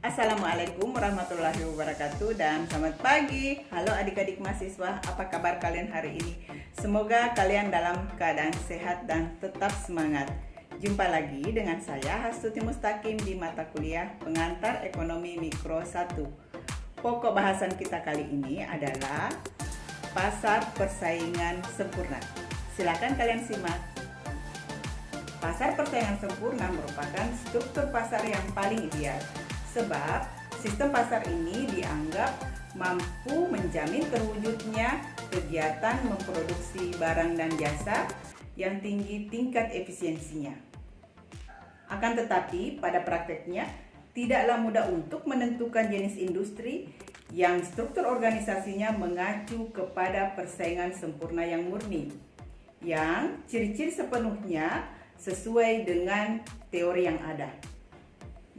Assalamualaikum warahmatullahi wabarakatuh dan selamat pagi. Halo adik-adik mahasiswa, apa kabar kalian hari ini? Semoga kalian dalam keadaan sehat dan tetap semangat. Jumpa lagi dengan saya Hastuti Mustaqim di mata kuliah Pengantar Ekonomi Mikro 1. Pokok bahasan kita kali ini adalah pasar persaingan sempurna. Silakan kalian simak. Pasar persaingan sempurna merupakan struktur pasar yang paling ideal. Sebab sistem pasar ini dianggap mampu menjamin terwujudnya kegiatan memproduksi barang dan jasa yang tinggi tingkat efisiensinya. Akan tetapi pada prakteknya tidaklah mudah untuk menentukan jenis industri yang struktur organisasinya mengacu kepada persaingan sempurna yang murni, yang ciri-ciri sepenuhnya sesuai dengan teori yang ada.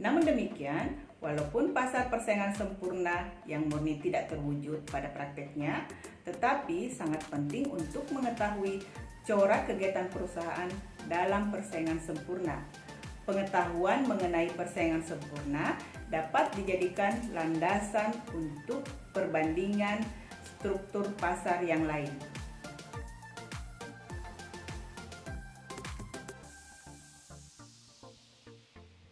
Namun demikian, walaupun pasar persaingan sempurna yang murni tidak terwujud pada prakteknya, tetapi sangat penting untuk mengetahui corak kegiatan perusahaan dalam persaingan sempurna. Pengetahuan mengenai persaingan sempurna dapat dijadikan landasan untuk perbandingan struktur pasar yang lain.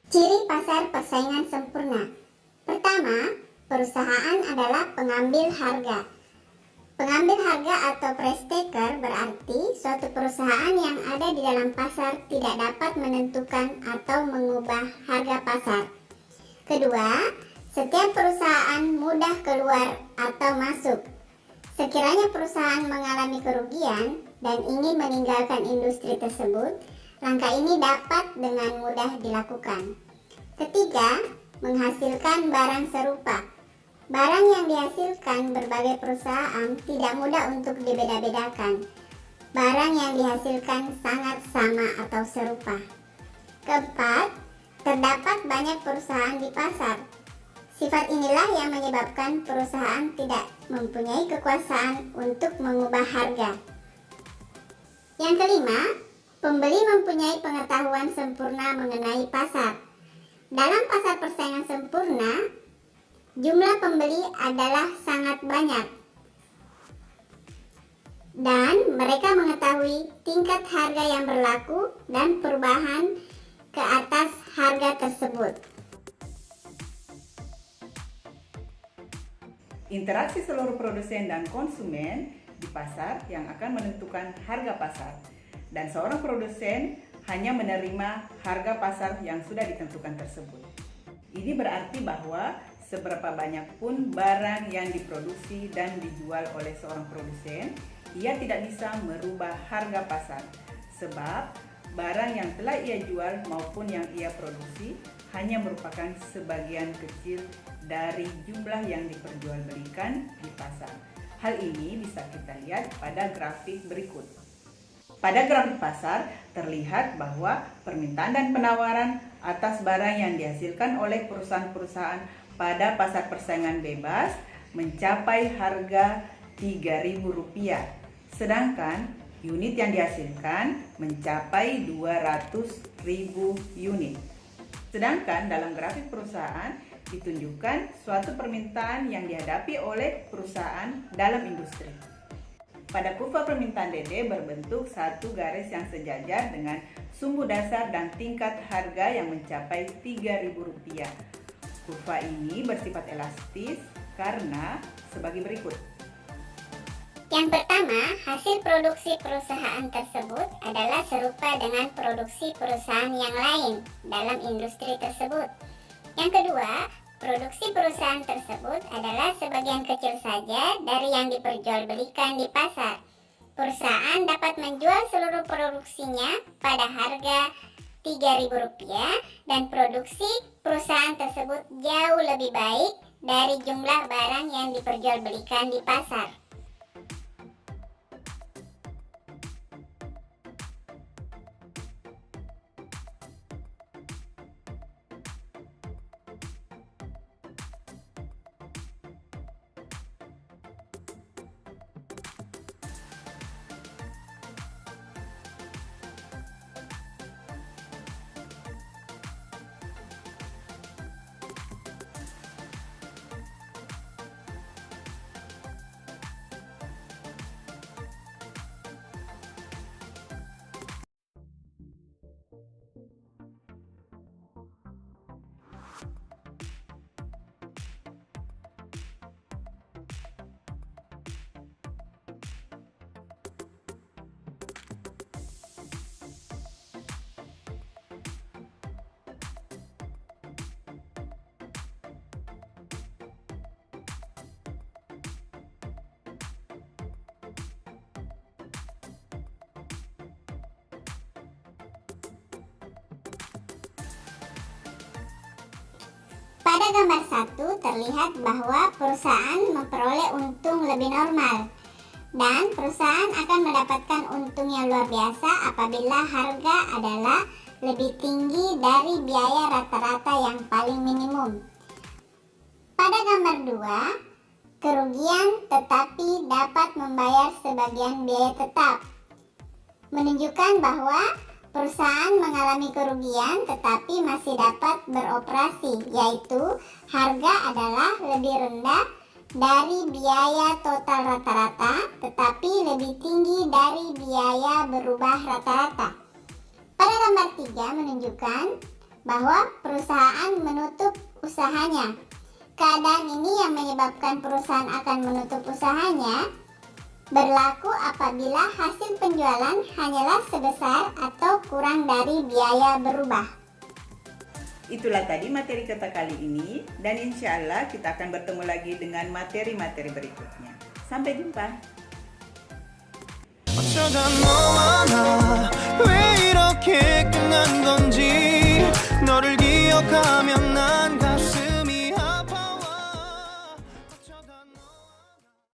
Ciri pasar persaingan sempurna. Pertama, perusahaan adalah pengambil harga. Pengambil harga atau price taker berarti suatu perusahaan yang ada di dalam pasar tidak dapat menentukan atau mengubah harga pasar. Kedua, setiap perusahaan mudah keluar atau masuk. Sekiranya perusahaan mengalami kerugian dan ingin meninggalkan industri tersebut, langkah ini dapat dengan mudah dilakukan. Ketiga, menghasilkan barang serupa. Barang yang dihasilkan berbagai perusahaan tidak mudah untuk dibeda-bedakan. Barang yang dihasilkan sangat sama atau serupa. Keempat, terdapat banyak perusahaan di pasar. Sifat inilah yang menyebabkan perusahaan tidak mempunyai kekuasaan untuk mengubah harga. Yang kelima, pembeli mempunyai pengetahuan sempurna mengenai pasar. Dalam pasar persaingan sempurna, jumlah pembeli adalah sangat banyak dan mereka mengetahui tingkat harga yang berlaku dan perubahan ke atas harga tersebut. Interaksi seluruh produsen dan konsumen di pasar yang akan menentukan harga pasar, dan seorang produsen hanya menerima harga pasar yang sudah ditentukan tersebut. Ini berarti bahwa seberapa banyak pun barang yang diproduksi dan dijual oleh seorang produsen, ia tidak bisa merubah harga pasar. Sebab barang yang telah ia jual maupun yang ia produksi hanya merupakan sebagian kecil dari jumlah yang diperjualbelikan di pasar. Hal ini bisa kita lihat pada grafik berikut. Pada grafik pasar terlihat bahwa permintaan dan penawaran atas barang yang dihasilkan oleh perusahaan-perusahaan pada pasar persaingan bebas mencapai harga Rp3.000, sedangkan unit yang dihasilkan mencapai 200.000 unit. Sedangkan dalam grafik perusahaan ditunjukkan suatu permintaan yang dihadapi oleh perusahaan dalam industri. Pada kurva permintaan DD berbentuk satu garis yang sejajar dengan sumbu dasar dan tingkat harga yang mencapai Rp3.000. Kurva ini bersifat elastis karena sebagai berikut. Yang pertama, hasil produksi perusahaan tersebut adalah serupa dengan produksi perusahaan yang lain dalam industri tersebut. Yang kedua, produksi perusahaan tersebut adalah sebagian kecil saja dari yang diperjualbelikan di pasar. Perusahaan dapat menjual seluruh produksinya pada harga Rp3.000 dan produksi perusahaan tersebut jauh lebih baik dari jumlah barang yang diperjualbelikan di pasar. Pada gambar 1 terlihat bahwa perusahaan memperoleh untung lebih normal dan perusahaan akan mendapatkan untung yang luar biasa apabila harga adalah lebih tinggi dari biaya rata-rata yang paling minimum. Pada gambar 2, kerugian tetapi dapat membayar sebagian biaya tetap, menunjukkan bahwa perusahaan mengalami kerugian tetapi masih dapat beroperasi, yaitu harga adalah lebih rendah dari biaya total rata-rata tetapi lebih tinggi dari biaya berubah rata-rata. Pada gambar 3 menunjukkan bahwa perusahaan menutup usahanya. Keadaan ini yang menyebabkan perusahaan akan menutup usahanya berlaku apabila hasil penjualan hanyalah sebesar atau kurang dari biaya berubah. Itulah tadi materi kita kali ini, dan insya Allah kita akan bertemu lagi dengan materi-materi berikutnya. Sampai jumpa. 어쩌다 너와 나 왜 이렇게 끝난 건지 너를 기억하면